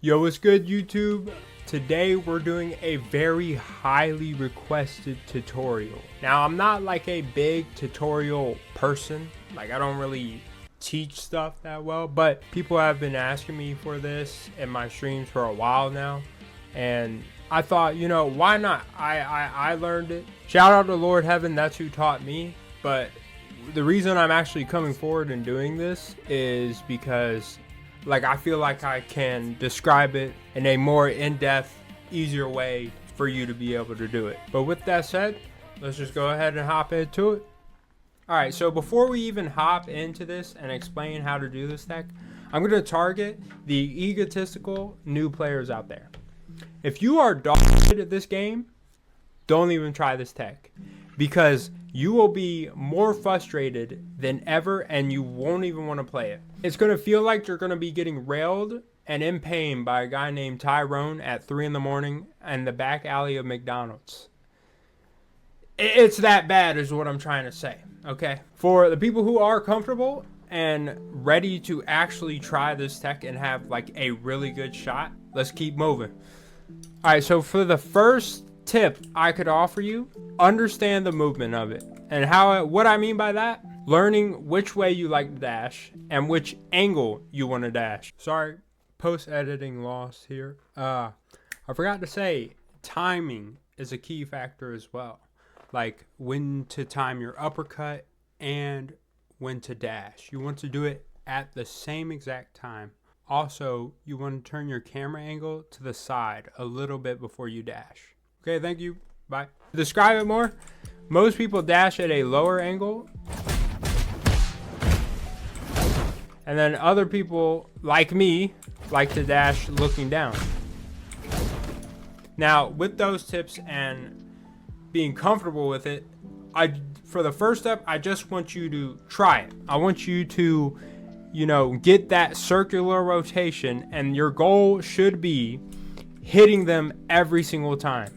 Yo, what's good, YouTube? Today we're doing a very highly requested tutorial. Now, I'm not like a big tutorial person. Like, I don't really teach stuff that well, but people have been asking me for this in my streams for a while now. And I thought, you know, why not? I learned it. Shout out to Lord Heaven, that's who taught me. But the reason I'm actually coming forward and doing this is because I feel like I can describe it in a more in-depth, easier way for you to be able to do it. But with that said, let's just go ahead and hop into it. Alright, so before we even hop into this and explain how to do this tech, I'm going to target the egotistical new players out there. If you are dog shit at this game, don't even try this tech, because you will be more frustrated than ever and you won't even want to play it. It's going to feel like you're going to be getting railed and in pain by a guy named Tyrone at 3 in the morning in the back alley of McDonald's. It's that bad is what I'm trying to say, okay? For the people who are comfortable and ready to actually try this tech and have like a really good shot, let's keep moving. All right, so for the first tip I could offer you, understand the movement of it. And what I mean by that, learning which way you like to dash and which angle you want to dash. Sorry, post-editing loss here. I forgot to say, timing is a key factor as well. Like when to time your uppercut and when to dash. You want to do it at the same exact time. Also, you want to turn your camera angle to the side a little bit before you dash. Okay, thank you. Bye. To describe it more, most people dash at a lower angle. And then other people, like me, like to dash looking down. Now, with those tips and being comfortable with it, for the first step, I just want you to try it. I want you to, you know, get that circular rotation, and your goal should be hitting them every single time.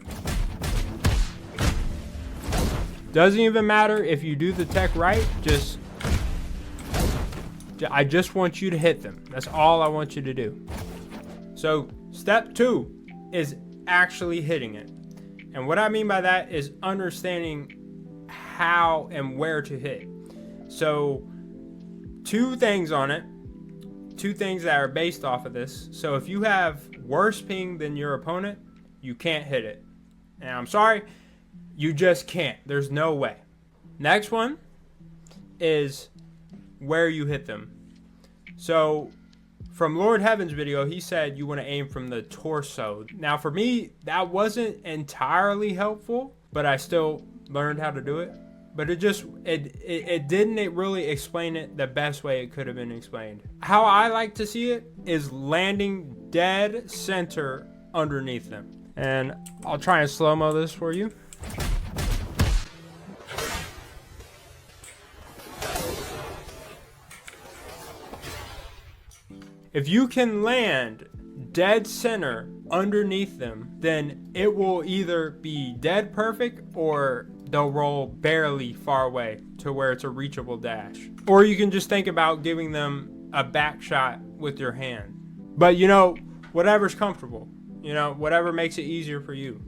Doesn't even matter if you do the tech right, I just want you to hit them. That's all I want you to do. So step 2 is actually hitting it. And what I mean by that is understanding how and where to hit. So 2 things on it, 2 things that are based off of this. So if you have worse ping than your opponent, you can't hit it. And I'm sorry, you just can't. There's no way. Next one is where you hit them. So from Lord Heaven's video, he said you want to aim from the torso. Now for me, that wasn't entirely helpful, but I still learned how to do it. But it didn't really explain it the best way it could have been explained. How I like to see it is landing dead center underneath them. And I'll try and slow-mo this for you. If you can land dead center underneath them, then it will either be dead perfect or they'll roll barely far away to where it's a reachable dash. Or you can just think about giving them a back shot with your hand. But you know, whatever's comfortable, you know, whatever makes it easier for you.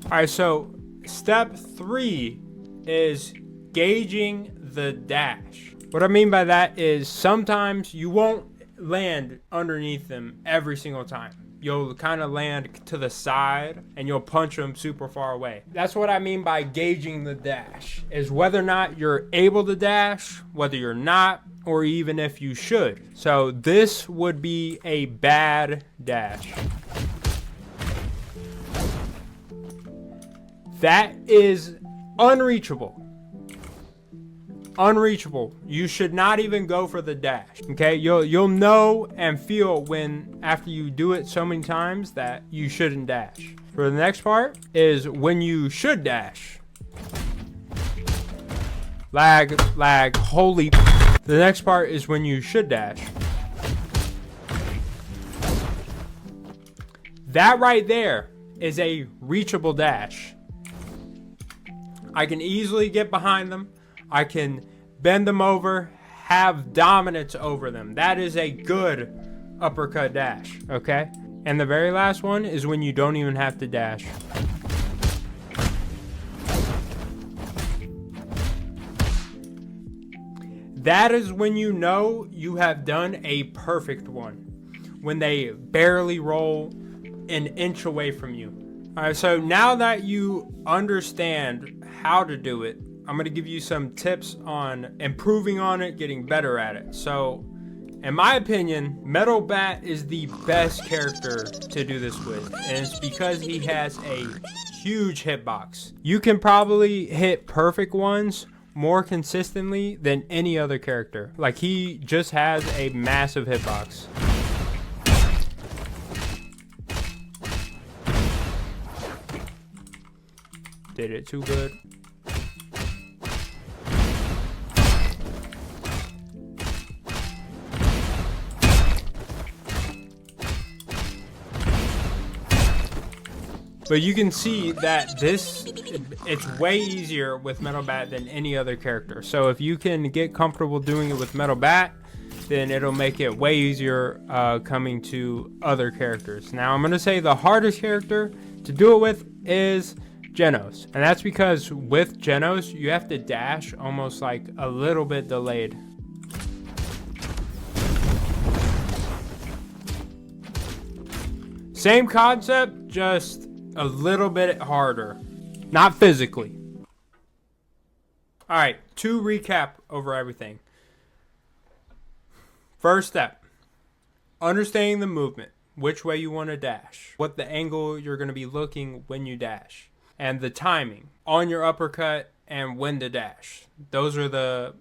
Alright, so step 3 is gauging the dash. What I mean by that is sometimes you won't land underneath them every single time. You'll kind of land to the side and you'll punch them super far away. That's what I mean by gauging the dash, is whether or not you're able to dash, whether you're not, or even if you should. So this would be a bad dash. That is unreachable. Unreachable. You should not even go for the dash. Okay, you'll know and feel when after you do it so many times that you shouldn't dash. For the next part is when you should dash. Lag, holy. The next part is when you should dash. That right there is a reachable dash. I can easily get behind them. I can bend them over, have dominance over them. That is a good uppercut dash, okay? And the very last one is when you don't even have to dash. That is when you know you have done a perfect one. When they barely roll an inch away from you. All right, so now that you understand how to do it, I'm going to give you some tips on improving on it, getting better at it. So, in my opinion, Metal Bat is the best character to do this with, and it's because he has a huge hitbox. You can probably hit perfect ones more consistently than any other character. Like, he just has a massive hitbox. Did it too good. But you can see that it's way easier with Metal Bat than any other character. So if you can get comfortable doing it with Metal Bat, then it'll make it way easier coming to other characters. Now I'm going to say the hardest character to do it with is Genos. And that's because with Genos, you have to dash almost like a little bit delayed. Same concept, just a little bit harder. Not physically. Alright, to recap over everything. First step, understanding the movement. Which way you want to dash. What the angle you're going to be looking when you dash. And the timing on your uppercut and when to dash. Those are the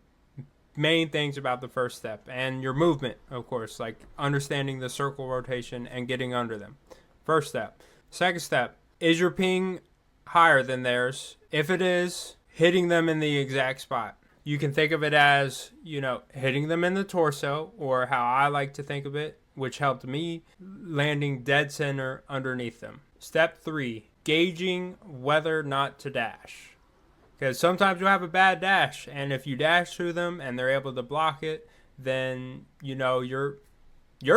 main things about the first step. And your movement, of course, like understanding the circle rotation and getting under them. First step. Second step, is your ping higher than theirs? If it is, hitting them in the exact spot. You can think of it as, you know, hitting them in the torso, or how I like to think of it, which helped me, landing dead center underneath them. Step 3, gauging whether not to dash. Because sometimes you'll have a bad dash, and if you dash through them and they're able to block it, then, you know, your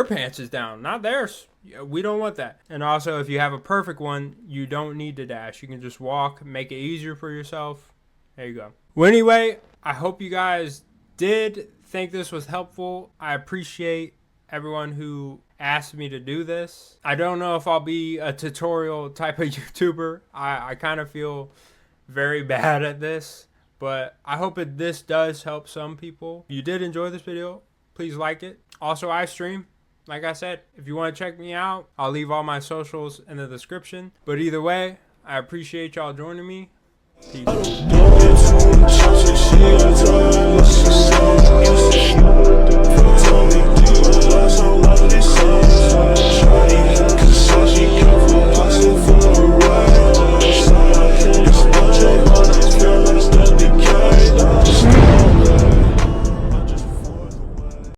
pants is down, not theirs. We don't want that. And also, if you have a perfect one, you don't need to dash. You can just walk, make it easier for yourself. There you go. Well, anyway, I hope you guys did think this was helpful. I appreciate everyone who asked me to do this. I don't know if I'll be a tutorial type of YouTuber. I kind of feel very bad at this, but I hope this does help some people. If you did enjoy this video, please like it. Also, I stream. Like I said, if you want to check me out, I'll leave all my socials in the description. But either way, I appreciate y'all joining me. Peace.